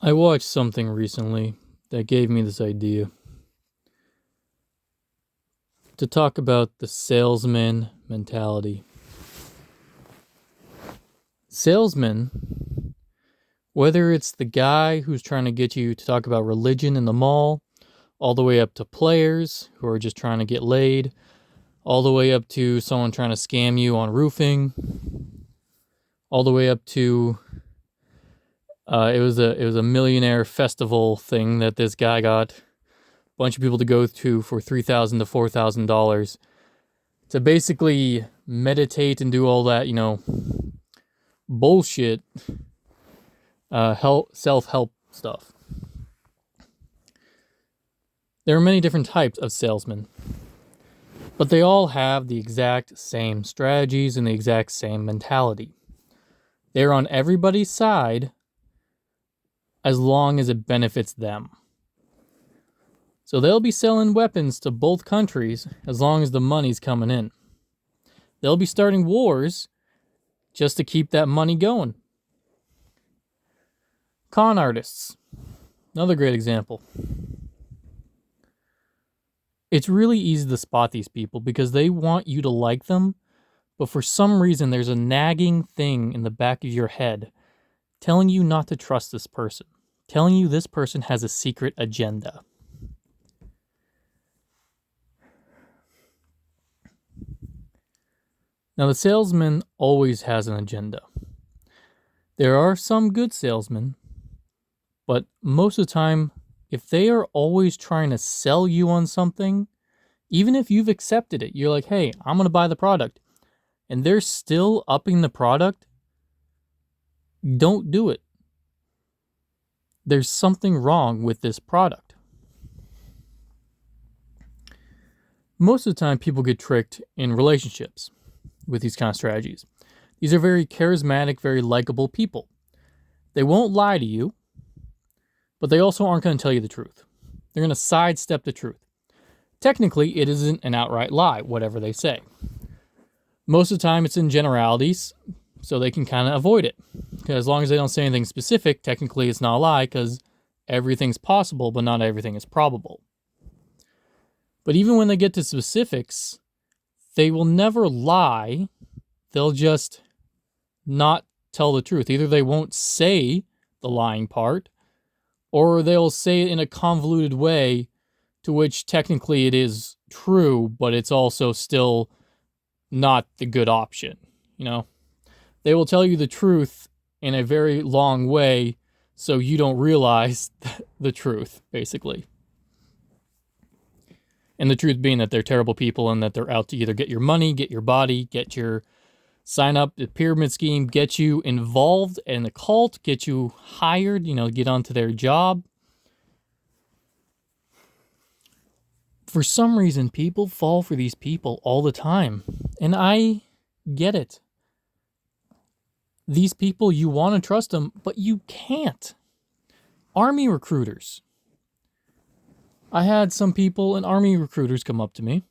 I watched something recently that gave me this idea to talk about the salesman mentality. Salesman, whether it's the guy who's trying to get you to talk about religion in the mall, all the way up to players who are just trying to get laid, all the way up to someone trying to scam you on roofing, all the way up to it was a millionaire festival thing that this guy got a bunch of people to go to for $3,000 to $4,000 to basically meditate and do all that, bullshit, self-help stuff. There are many different types of salesmen, but they all have the exact same strategies and the exact same mentality. They're on everybody's side as long as it benefits them. So they'll be selling weapons to both countries as long as the money's coming in. They'll be starting wars just to keep that money going. Con artists, another great example. It's really easy to spot these people because they want you to like them, but for some reason there's a nagging thing in the back of your head telling you not to trust this person, telling you this person has a secret agenda. Now, the salesman always has an agenda. There are some good salesmen, but most of the time, if they are always trying to sell you on something, even if you've accepted it, you're like, hey, I'm going to buy the product, and they're still upping the product, don't do it. There's something wrong with this product. Most of the time, people get tricked in relationships with these kind of strategies. These are very charismatic, very likable people. They won't lie to you, but they also aren't going to tell you the truth. They're going to sidestep the truth. Technically, it isn't an outright lie, whatever they say. Most of the time, it's in generalities, so they can kind of avoid it. Because as long as they don't say anything specific, technically it's not a lie because everything's possible, but not everything is probable. But even when they get to specifics, they will never lie. They'll just not tell the truth. Either they won't say the lying part, or they'll say it in a convoluted way to which technically it is true, but it's also still not the good option. They will tell you the truth in a very long way so you don't realize the truth, basically. And the truth being that they're terrible people and that they're out to either get your money, get your body, get your sign up, the pyramid scheme, get you involved in the cult, get you hired, get onto their job. For some reason, people fall for these people all the time. And I get it. These people, you want to trust them, but you can't. Army recruiters. I had some people and Army recruiters come up to me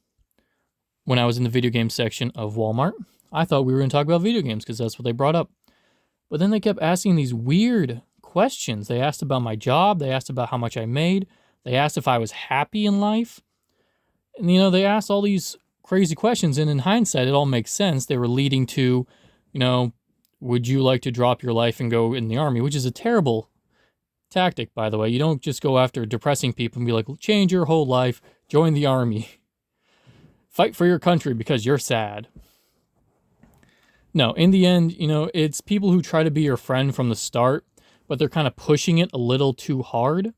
when I was in the video game section of Walmart. I thought we were going to talk about video games because that's what they brought up. But then they kept asking these weird questions. They asked about my job. They asked about how much I made. They asked if I was happy in life. And, they asked all these crazy questions. And in hindsight, it all makes sense. They were leading to, would you like to drop your life and go in the Army? Which is a terrible tactic, by the way. You don't just go after depressing people and be like, change your whole life, join the Army. Fight for your country because you're sad. No, in the end, it's people who try to be your friend from the start, but they're kind of pushing it a little too hard.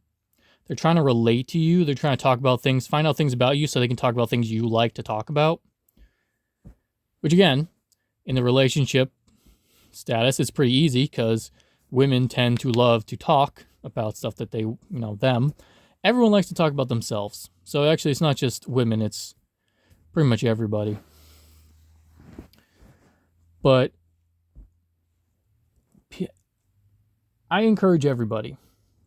They're trying to relate to you. They're trying to talk about things, find out things about you so they can talk about things you like to talk about. Which again, in the relationship status, it's pretty easy because women tend to love to talk about stuff that they, them. Everyone likes to talk about themselves. So actually, it's not just women, it's pretty much everybody. But I encourage everybody,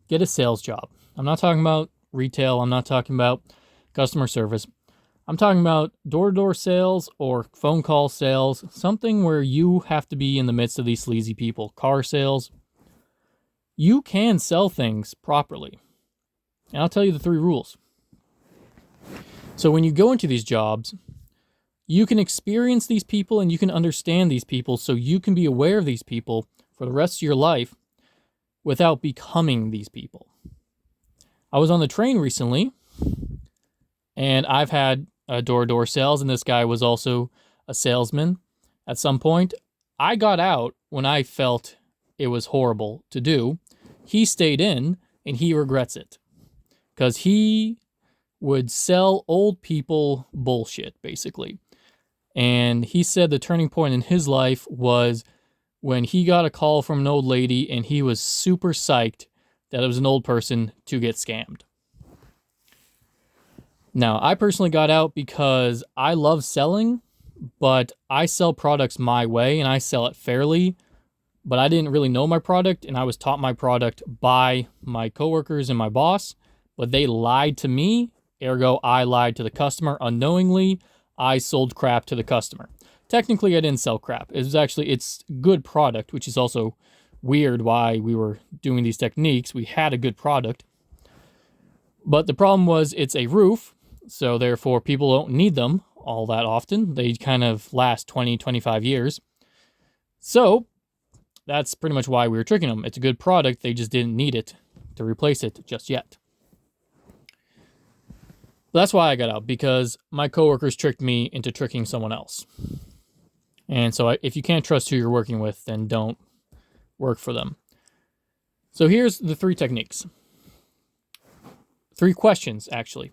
get a sales job. I'm not talking about retail. I'm not talking about customer service. I'm talking about door-to-door sales or phone call sales, something where you have to be in the midst of these sleazy people. Car sales. you can sell things properly. And I'll tell you the 3 rules. So when you go into these jobs, you can experience these people and you can understand these people so you can be aware of these people for the rest of your life without becoming these people. I was on the train recently, and I've had door-to-door sales, and this guy was also a salesman at some point. I got out when I felt it was horrible to do. He stayed in, and he regrets it because he would sell old people bullshit, basically. And he said the turning point in his life was when he got a call from an old lady and he was super psyched that it was an old person to get scammed. Now, I personally got out because I love selling, but I sell products my way and I sell it fairly, but I didn't really know my product, and I was taught my product by my coworkers and my boss, but they lied to me, ergo I lied to the customer unknowingly. I sold crap to the customer. Technically, I didn't sell crap. It's good product, which is also weird why we were doing these techniques. We had a good product. But the problem was it's a roof, so therefore people don't need them all that often. They kind of last 20, 25 years. So that's pretty much why we were tricking them. It's a good product. They just didn't need it to replace it just yet. That's why I got out, because my coworkers tricked me into tricking someone else. And so if you can't trust who you're working with, then don't work for them. So here's the 3 techniques. 3 questions, actually.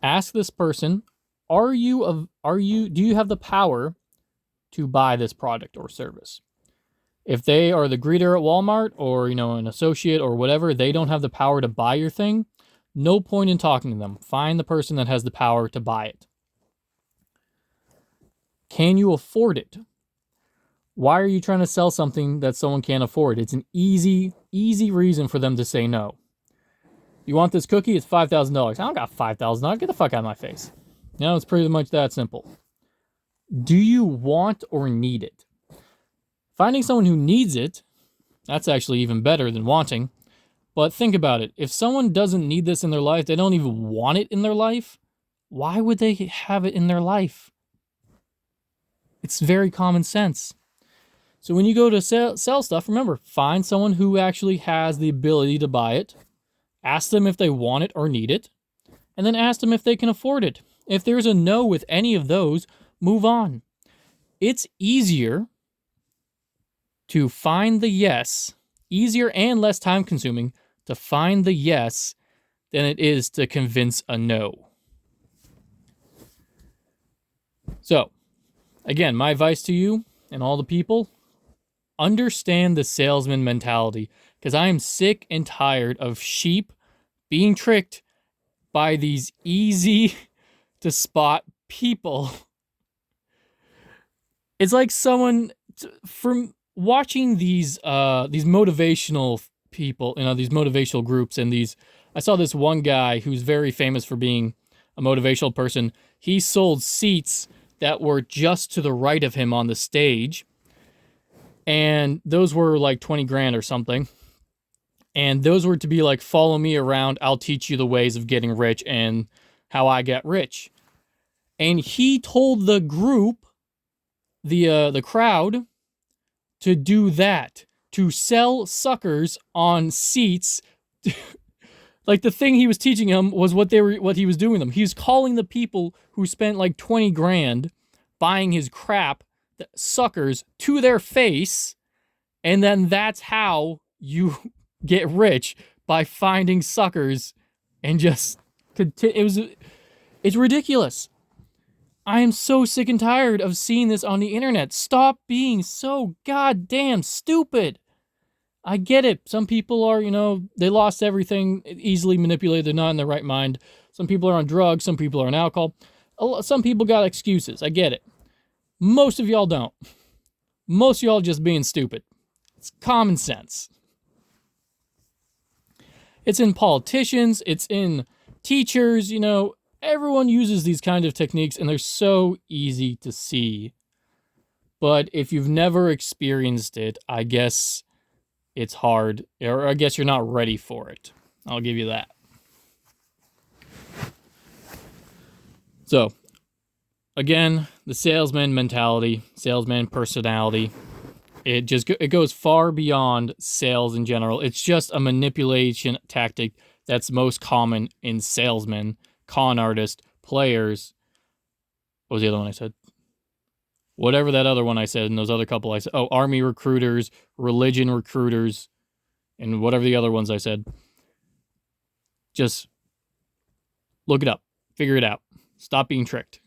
Ask this person, do you have the power to buy this product or service? If they are the greeter at Walmart or, an associate or whatever, they don't have the power to buy your thing, no point in talking to them. Find the person that has the power to buy it. Can you afford it? Why are you trying to sell something that someone can't afford? It's an easy reason for them to say no. You want this cookie? It's $5,000. I don't got $5,000. Get the fuck out of my face. It's pretty much that simple. Do you want or need it? Finding someone who needs it, that's actually even better than wanting. But think about it. If someone doesn't need this in their life, they don't even want it in their life, why would they have it in their life? It's very common sense. So when you go to sell stuff, remember, find someone who actually has the ability to buy it. Ask them if they want it or need it. And then ask them if they can afford it. If there's a no with any of those, move on. It's easier to find the yes, easier and less time consuming to find the yes than it is to convince a no. So, again, my advice to you and all the people, understand the salesman mentality, because I am sick and tired of sheep being tricked by these easy to spot people. It's like someone from watching these motivational people, these motivational groups, and I saw this one guy who's very famous for being a motivational person. He sold seats that were just to the right of him on the stage, and those were like 20 grand or something. And those were to be like, follow me around, I'll teach you the ways of getting rich and how I get rich. And he told the group, the crowd, to do that, to sell suckers on seats. Like, the thing he was teaching them was what he was doing them. He was calling the people who spent like 20 grand buying his crap, suckers, to their face, and then that's how you get rich, by finding suckers and just continue. It's ridiculous. I am so sick and tired of seeing this on the internet. Stop being so goddamn stupid. I get it. Some people are, they lost everything, easily manipulated. They're not in their right mind. Some people are on drugs. Some people are on alcohol. Some people got excuses. I get it. Most of y'all don't. Most of y'all just being stupid. It's common sense. It's in politicians. It's in teachers. Everyone uses these kind of techniques, and they're so easy to see. But if you've never experienced it, I guess it's hard, or I guess you're not ready for it. I'll give you that. So, again, the salesman mentality, salesman personality, it goes far beyond sales in general. It's just a manipulation tactic that's most common in salesmen, con artists, players. What was the other one I said? Whatever that other one I said, and those other couple I said. Oh, army recruiters, religion recruiters, and whatever the other ones I said. Just look it up. Figure it out. Stop being tricked.